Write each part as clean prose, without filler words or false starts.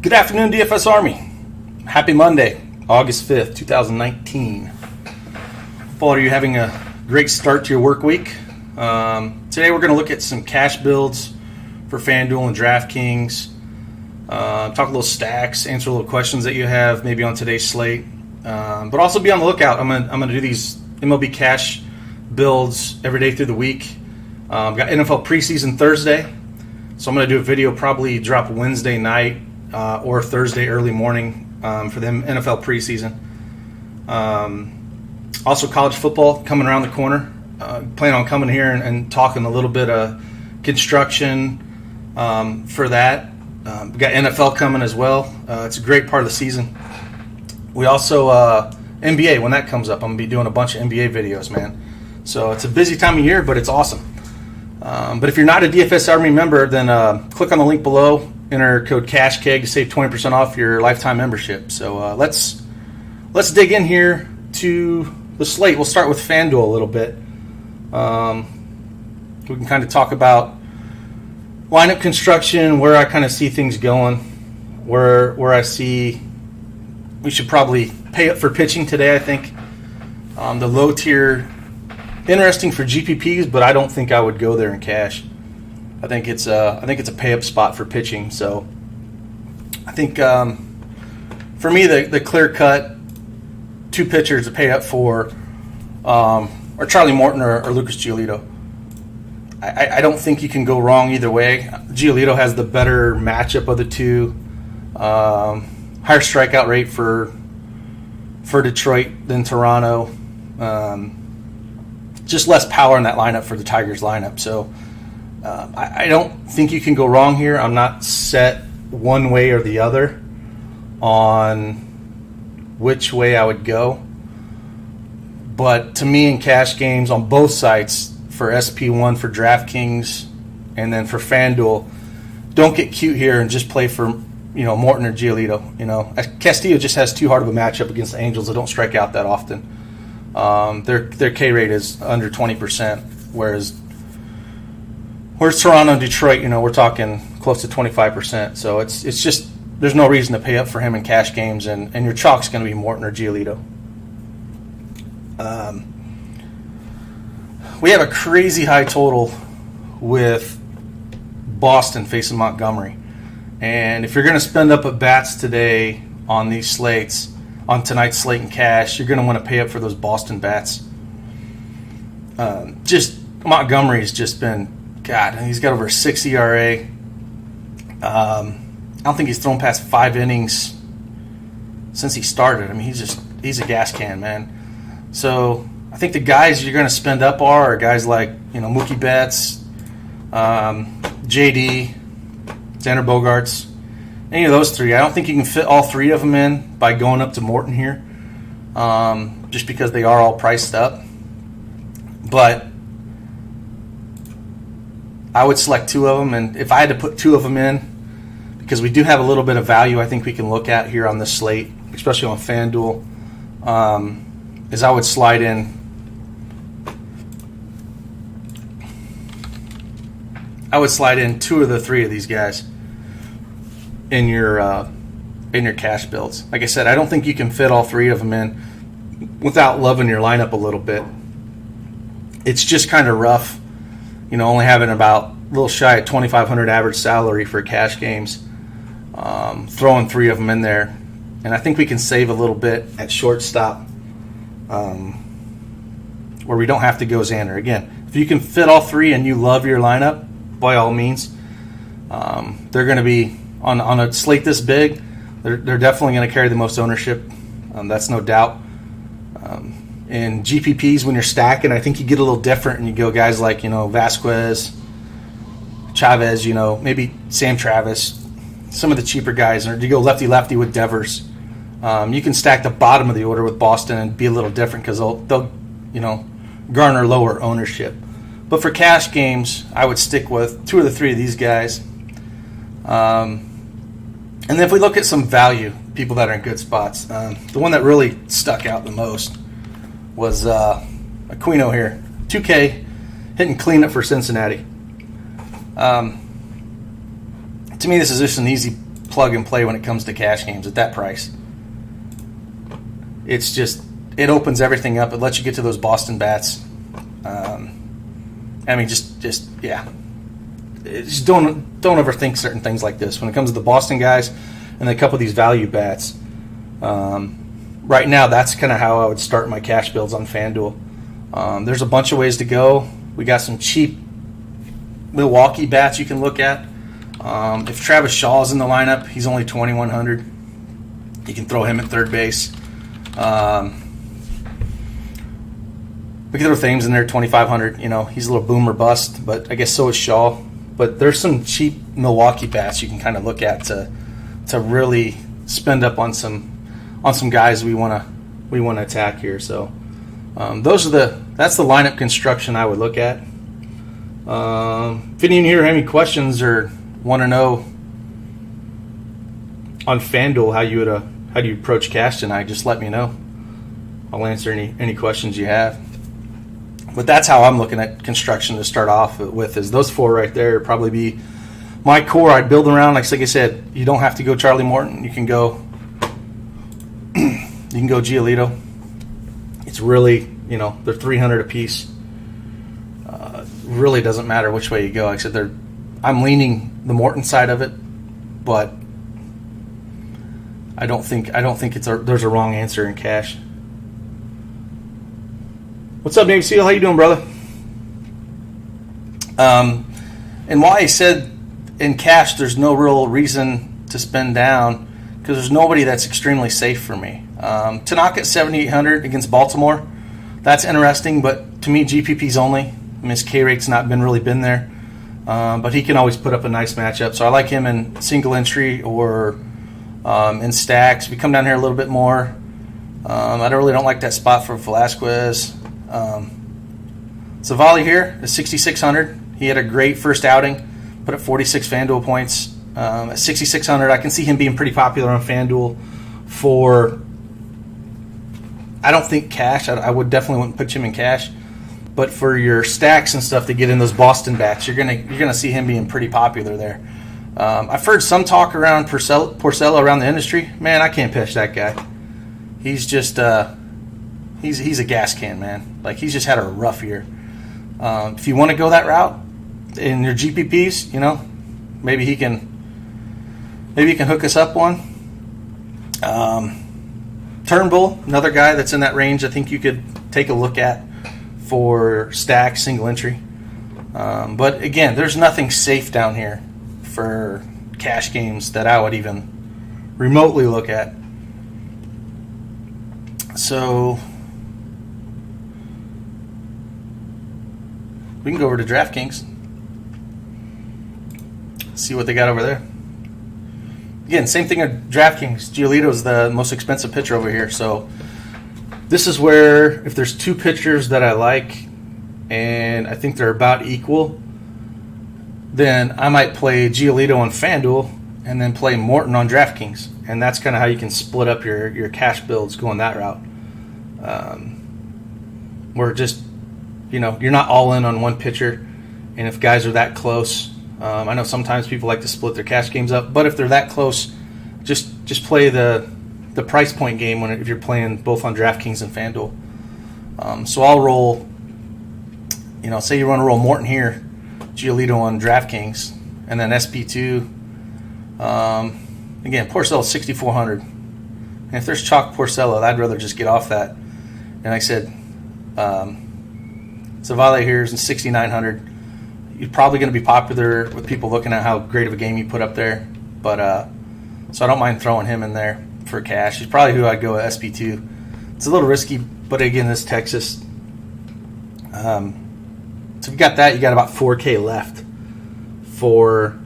Good afternoon, DFS Army. Happy Monday, August 5th, 2019. Hope all of you having a great start to your work week. Today we're going to look at some cash builds for FanDuel and DraftKings. Talk a little stacks, answer a little questions that you have maybe on today's slate. But also be on the lookout. I'm going to do these MLB cash builds every day through the week. Got NFL preseason Thursday, so I'm going to do a video, probably drop Wednesday night or Thursday early morning for the NFL preseason. Also, college football coming around the corner. Plan on coming here and talking a little bit of construction for that. We got NFL coming as well. It's a great part of the season. We also NBA, when that comes up, I'm gonna be doing a bunch of NBA videos, man. So it's a busy time of year, but it's awesome. But if you're not a DFS Army member, then click on the link below. Enter code CashKeg to save 20% off your lifetime membership. So let's dig in here to the slate. We'll start with FanDuel a little bit. We can kind of talk about lineup construction, where I kind of see things going, where I see we should probably pay up for pitching today. I think the low tier, interesting for GPPs, but I don't think I would go there in cash. I think it's a pay up spot for pitching. So I think for me the clear cut two pitchers to pay up for are Charlie Morton or Lucas Giolito. I don't think you can go wrong either way. Giolito has the better matchup of the two. Higher strikeout rate for Detroit than Toronto. Just less power in that lineup for the Tigers lineup. So I don't think you can go wrong here. I'm not set one way or the other on which way I would go. But to me, in cash games on both sites, for SP1 for DraftKings and then for FanDuel, don't get cute here and just play for Morton or Giolito. Castillo just has too hard of a matchup against the Angels that don't strike out that often. Their K rate is under 20%, whereas Toronto and Detroit, we're talking close to 25%. So it's just there's no reason to pay up for him in cash games, and your chalk's going to be Morton or Giolito. We have a crazy high total with Boston facing Montgomery. And if you're going to spend up at bats today on these slates, on tonight's slate in cash, you're going to want to pay up for those Boston bats. Montgomery's just been, God, he's got over a 6 ERA. I don't think he's thrown past 5 innings since he started. I mean, he's a gas can, man. So I think the guys you're going to spend up are guys like Mookie Betts, JD, Xander Bogaerts, any of those three. I don't think you can fit all three of them in by going up to Morton here, just because they are all priced up. But I would select two of them, and if I had to put two of them in, because we do have a little bit of value I think we can look at here on this slate, especially on FanDuel, is I would slide in two of the three of these guys in your cash builds. Like I said, I don't think you can fit all three of them in without loving your lineup a little bit. It's just kind of rough, only having about a little shy of 2,500 average salary for cash games, throwing three of them in there. And I think we can save a little bit at shortstop, where we don't have to go Xander. Again, if you can fit all three and you love your lineup, by all means, they're going to be on a slate this big. They're definitely going to carry the most ownership. That's no doubt. In GPPs, when you're stacking, I think you get a little different, and you go guys like Vasquez, Chavez, maybe Sam Travis, some of the cheaper guys, or you go lefty with Devers. You can stack the bottom of the order with Boston and be a little different because they'll garner lower ownership. But for cash games, I would stick with two of the three of these guys. And then if we look at some value, people that are in good spots, the one that really stuck out the most was Aquino here. 2K, hitting cleanup for Cincinnati. To me, this is just an easy plug and play when it comes to cash games at that price. It's just, it opens everything up. It lets you get to those Boston bats. Yeah. Just don't overthink certain things like this. When it comes to the Boston guys and a couple of these value bats, right now that's kind of how I would start my cash builds on FanDuel. There's a bunch of ways to go. We got some cheap Milwaukee bats you can look at. If Travis Shaw is in the lineup, he's only 2,100. You can throw him at third base. We can throw Thames in there, 2,500. He's a little boom or bust, but I guess so is Shaw. But there's some cheap Milwaukee bats you can kind of look at to really spend up on some guys we want to attack here. So that's the lineup construction I would look at. If any of you here have any questions or want to know on FanDuel how do you approach cash tonight, just let me know. I'll answer any questions you have. But that's how I'm looking at construction to start off with, is those four right there would probably be my core. I'd build around, like I said, you don't have to go Charlie Morton. You can go Giolito. It's really, they're 300 a piece. Really doesn't matter which way you go. Like I said, I'm leaning the Morton side of it, but I don't think there's a wrong answer in cash. What's up, Navy SEAL? How you doing, brother? And why I said in cash there's no real reason to spend down, because there's nobody that's extremely safe for me. Tanaka at 7,800 against Baltimore. That's interesting, but to me, GPP's only. His K rate's not been there, but he can always put up a nice matchup. So I like him in single entry or in stacks. We come down here a little bit more. I really don't like that spot for Velasquez. Savali here is 6,600. He had a great first outing, put up 46 FanDuel points. At 6,600, I can see him being pretty popular on FanDuel for, I don't think cash. I would definitely wouldn't put him in cash. But for your stacks and stuff to get in those Boston bats, you're gonna see him being pretty popular there. I've heard some talk around Porcello around the industry. Man, I can't pitch that guy. He's just he's a gas can, man. Like, he's just had a rough year. If you want to go that route in your GPPs, maybe he can hook us up one. Turnbull, another guy that's in that range. I think you could take a look at for stack single entry. But again, there's nothing safe down here for cash games that I would even remotely look at. So we can go over to DraftKings, see what they got over there. Again, same thing at DraftKings. Giolito's the most expensive pitcher over here. So this is where, if there's two pitchers that I like and I think they're about equal, then I might play Giolito on FanDuel and then play Morton on DraftKings. And that's kind of how you can split up your cash builds going that route. Where just, you're not all in on one pitcher. And if guys are that close, I know sometimes people like to split their cash games up, but if they're that close, just play the price point game if you're playing both on DraftKings and FanDuel. So I'll roll, say you want to roll Morton here, Giolito on DraftKings, and then SP2. Again, Porcello 6,400. And if there's chalk Porcello, I'd rather just get off that. And like I said, Savale here is in 6,900. You're probably going to be popular with people looking at how great of a game you put up there. But so I don't mind throwing him in there for cash. He's probably who I'd go with SP2. It's a little risky, but again, this Texas. So if you got that, you got about 4K left for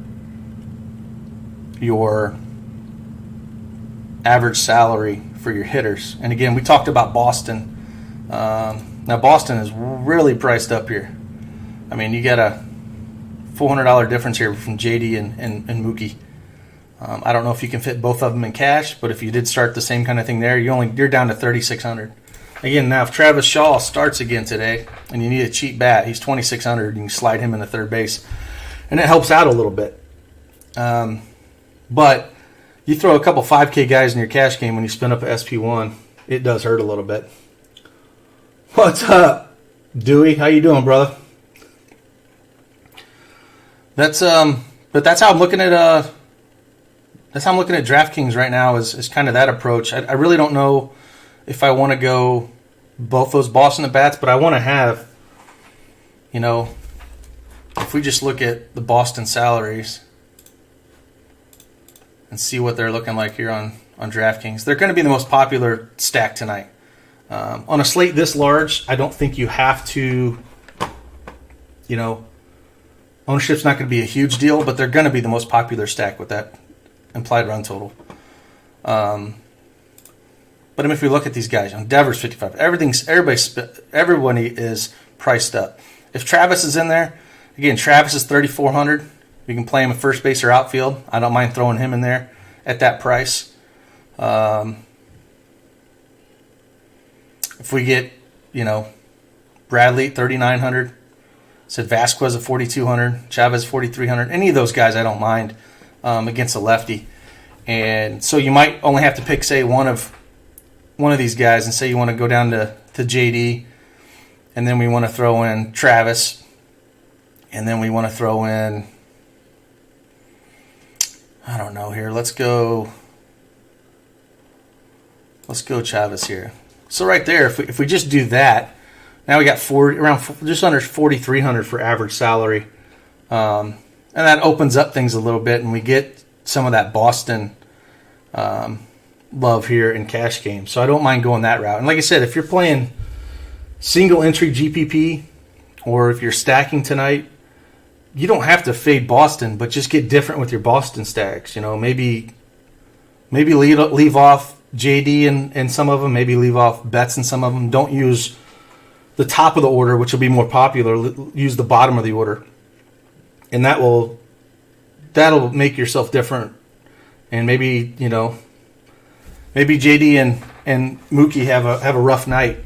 your average salary for your hitters. And again, we talked about Boston. Now Boston is really priced up here. I mean, you got a $400 difference here from JD and Mookie. I don't know if you can fit both of them in cash, but if you did start the same kind of thing there, you're down to 3,600. Again, now if Travis Shaw starts again today and you need a cheap bat, he's 2,600. You can slide him into third base, and it helps out a little bit. But you throw a couple 5K guys in your cash game when you spin up a SP1, it does hurt a little bit. What's up, Dewey? How you doing, brother? But that's how I'm looking at DraftKings right now is kind of that approach. I really don't know if I want to go both those Boston at bats, but I want to have, if we just look at the Boston salaries and see what they're looking like here on DraftKings, they're going to be the most popular stack tonight. On a slate this large, I don't think you have to, ownership's not going to be a huge deal, but they're going to be the most popular stack with that implied run total. But if we look at these guys, Devers 55, everybody is priced up. If Travis is in there, again, Travis is 3,400. You can play him at first base or outfield. I don't mind throwing him in there at that price. If we get, Bradley 3,900, said Vasquez at 4,200, Chavez 4,300. Any of those guys, I don't mind against a lefty. And so you might only have to pick, say, one of these guys, and say you want to go down to JD, and then we want to throw in Travis, and then we want to throw in, I don't know here. Let's go Chavez here. So right there, if we just do that, now we got just under 4,300 for average salary, and that opens up things a little bit, and we get some of that Boston love here in cash games. So I don't mind going that route. And like I said, if you're playing single entry GPP, or if you're stacking tonight, you don't have to fade Boston, but just get different with your Boston stacks. Maybe leave off JD and some of them, maybe leave off Betts and some of them. Don't use the top of the order, which will be more popular. Use the bottom of the order, and that'll make yourself different. And maybe JD and Mookie have a rough night,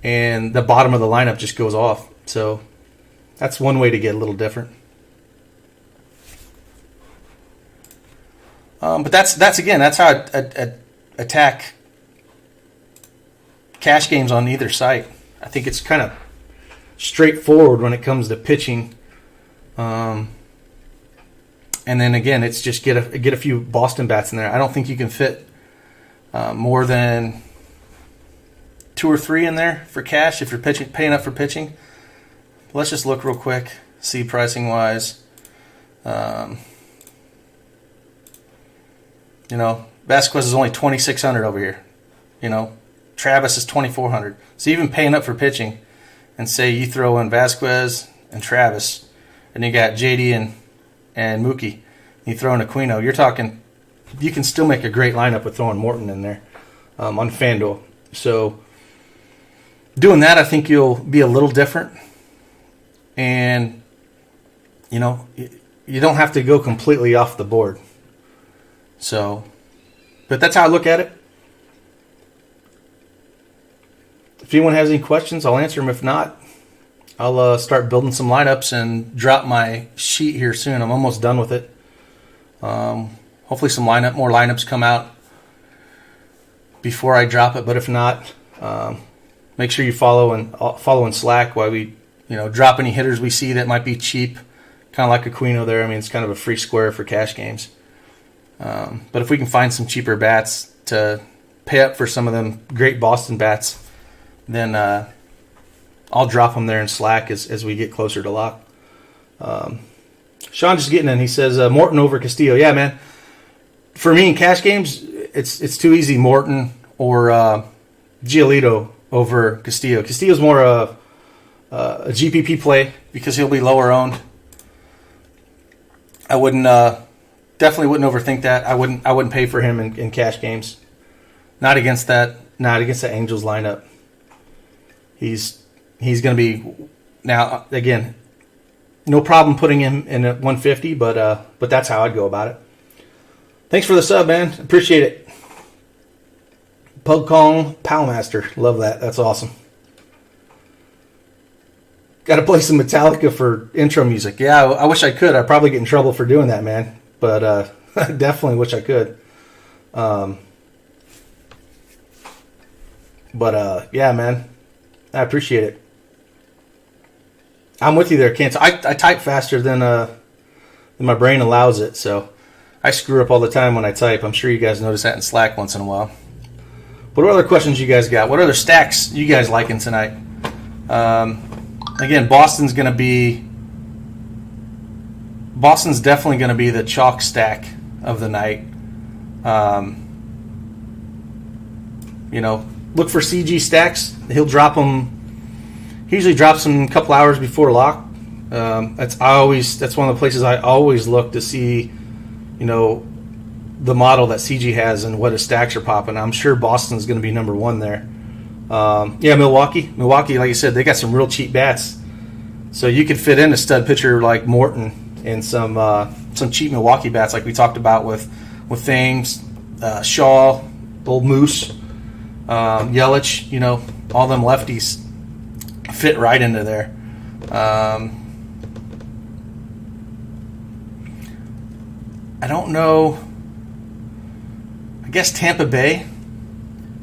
and the bottom of the lineup just goes off. So that's one way to get a little different. But that's how I attack cash games on either site. I think it's kind of straightforward when it comes to pitching. And then again, it's just get a few Boston bats in there. I don't think you can fit more than 2 or 3 in there for cash if you're paying up for pitching. Let's just look real quick, see pricing wise. Vasquez is only 2,600 over here. Travis is 2,400. So even paying up for pitching, and say you throw in Vasquez and Travis, and you got JD and Mookie, you throw in Aquino, you're talking, you can still make a great lineup with throwing Morton in there on FanDuel. So doing that, I think you'll be a little different. And, you don't have to go completely off the board. So, but that's how I look at it. If anyone has any questions, I'll answer them. If not, I'll start building some lineups and drop my sheet here soon. I'm almost done with it. Hopefully more lineups come out before I drop it. But if not, make sure you follow in Slack while we drop any hitters we see that might be cheap, kind of like Aquino there. I mean, it's kind of a free square for cash games. But if we can find some cheaper bats to pay up for some of them great Boston bats, then I'll drop them there in Slack as we get closer to lock. Sean just getting in. He says Morton over Castillo. Yeah, man. For me in cash games, it's too easy. Morton or Giolito over Castillo. Castillo's more a GPP play because he'll be lower owned. I definitely wouldn't overthink that. I wouldn't pay for him in cash games. Not against the Angels lineup. He's going to be, now again, no problem putting him in at 150, but that's how I'd go about it. Thanks for the sub, man. Appreciate it. Pug Kong Powmaster. Love that. That's awesome. Got to play some Metallica for intro music. Yeah, I wish I could. I'd probably get in trouble for doing that, man. But I definitely wish I could. Yeah, man, I appreciate it. I'm with you there, Kent. I type faster than my brain allows it, so I screw up all the time when I type. I'm sure you guys notice that in Slack once in a while. But what other questions you guys got? What other stacks you guys liking tonight? Again, Boston's definitely going to be the chalk stack of the night. Look for CG stacks. He'll drop them. He usually drops them a couple hours before lock. That's one of the places I always look to see, the model that CG has and what his stacks are popping. I'm sure Boston's going to be number one there. Milwaukee, like you said, they got some real cheap bats, so you could fit in a stud pitcher like Morton and some cheap Milwaukee bats like we talked about with Thames, Shaw, old Moose, Yelich. All them lefties fit right into there. I don't know. I guess Tampa Bay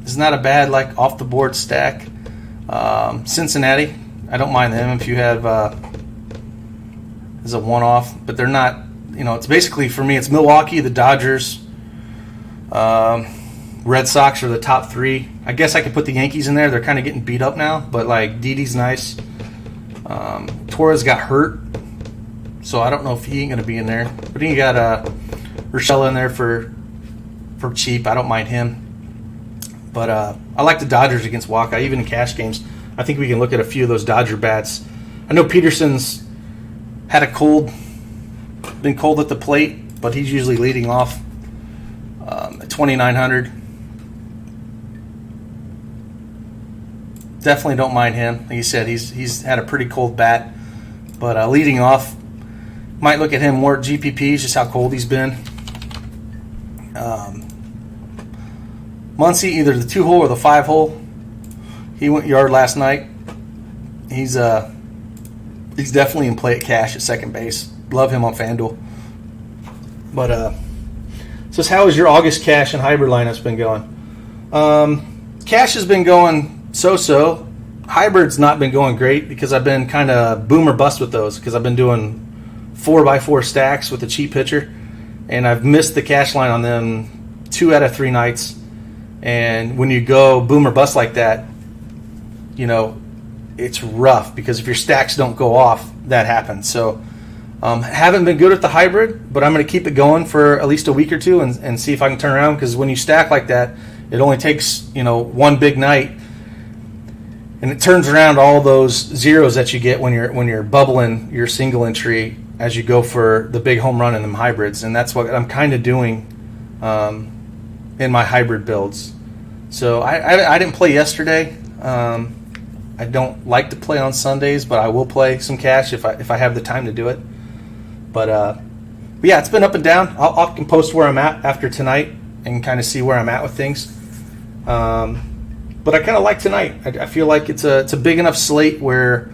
is not a bad off the board stack. Cincinnati, I don't mind them if you have as a one off, but they're not. It's basically for me. It's Milwaukee, the Dodgers, Red Sox are the top three. I guess I could put the Yankees in there. They're kind of getting beat up now, but Didi's nice. Torres got hurt, so I don't know if he ain't going to be in there. But then you got Urshela in there for cheap. I don't mind him. But I like the Dodgers against Waka, even in cash games. I think we can look at a few of those Dodger bats. I know Peterson's had been cold at the plate, but he's usually leading off at 2,900. Definitely don't mind him. Like you said, he's had a pretty cold bat, but leading off, might look at him more at GPPs, just how cold he's been. Muncy, either the 2-hole or the 5-hole. He went yard last night. He's definitely in play at cash at second base. Love him on FanDuel. But says, how has your August cash and hybrid lineups been going? Cash has been going so-so. Hybrid's not been going great because I've been kind of boom or bust with those because I've been doing 4x4 stacks with a cheap pitcher, and I've missed the cash line on them 2 out of 3 nights. And when you go boom or bust like that, it's rough because if your stacks don't go off, that happens. So haven't been good at the hybrid, but I'm going to keep it going for at least a week or two and see if I can turn around, because when you stack like that, it only takes one big night, and it turns around all those zeros that you get when you're bubbling your single entry as you go for the big home run in them hybrids. And that's what I'm kind of doing in my hybrid builds. So I didn't play yesterday. I don't like to play on Sundays, but I will play some cash if I have the time to do it. But yeah, it's been up and down. I can post where I'm at after tonight and kind of see where I'm at with things. But I kind of like tonight. I feel like it's a big enough slate where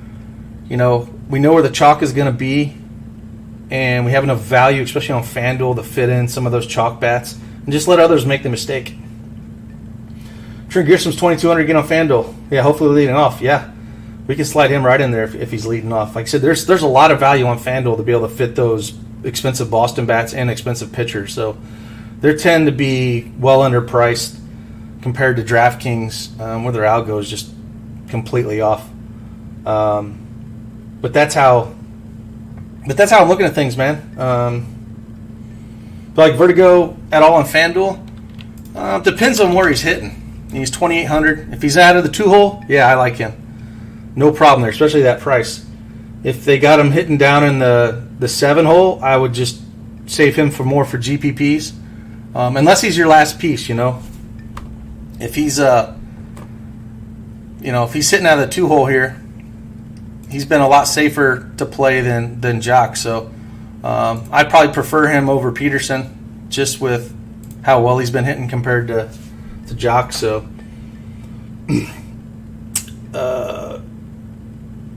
we know where the chalk is going to be, and we have enough value, especially on FanDuel, to fit in some of those chalk bats and just let others make the mistake. Trent Grissom's 2,200 again on FanDuel. Yeah, hopefully leading off. Yeah, we can slide him right in there if he's leading off. Like I said, there's a lot of value on FanDuel to be able to fit those expensive Boston bats and expensive pitchers. So they tend to be well underpriced compared to DraftKings, where their algo is just completely off. But that's how I'm looking at things, man. But like Vertigo at all on FanDuel, depends on where he's hitting. He's 2,800. If he's out of the 2-hole, yeah, I like him. No problem there, especially that price. If they got him hitting down in the 7-hole, I would just save him for GPPs, unless he's your last piece. If he's if he's sitting out of the 2-hole here, he's been a lot safer to play than Jock. So I'd probably prefer him over Peterson, just with how well he's been hitting compared to Jock. So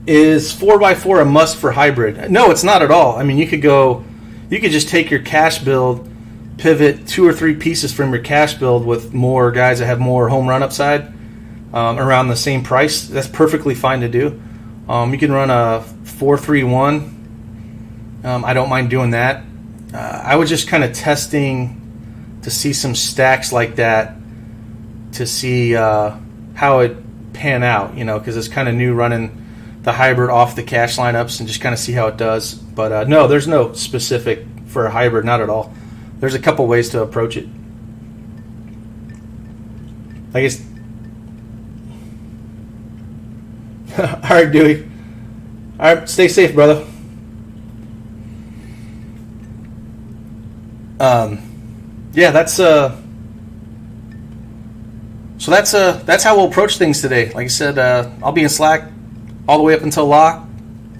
is 4x4 a must for hybrid? No, it's not at all. I mean, you could just take your cash build, pivot 2 or 3 pieces from your cash build with more guys that have more home run upside around the same price, that's perfectly fine to do. You can run a 4-3-1. I don't mind doing that. I was just kind of testing to see some stacks like that to see how it pan out, because it's kind of new running the hybrid off the cash lineups and just kind of see how it does. But no, there's no specific for a hybrid, not at all. There's a couple ways to approach it. I guess. All right, Dewey. All right, stay safe, brother. Yeah, that's so that's how we'll approach things today. Like I said, I'll be in Slack all the way up until lock.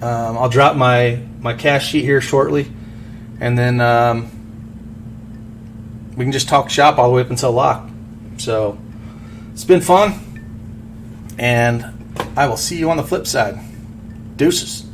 I'll drop my cash sheet here shortly, and then we can just talk shop all the way up until lock. So it's been fun, and I will see you on the flip side. Deuces.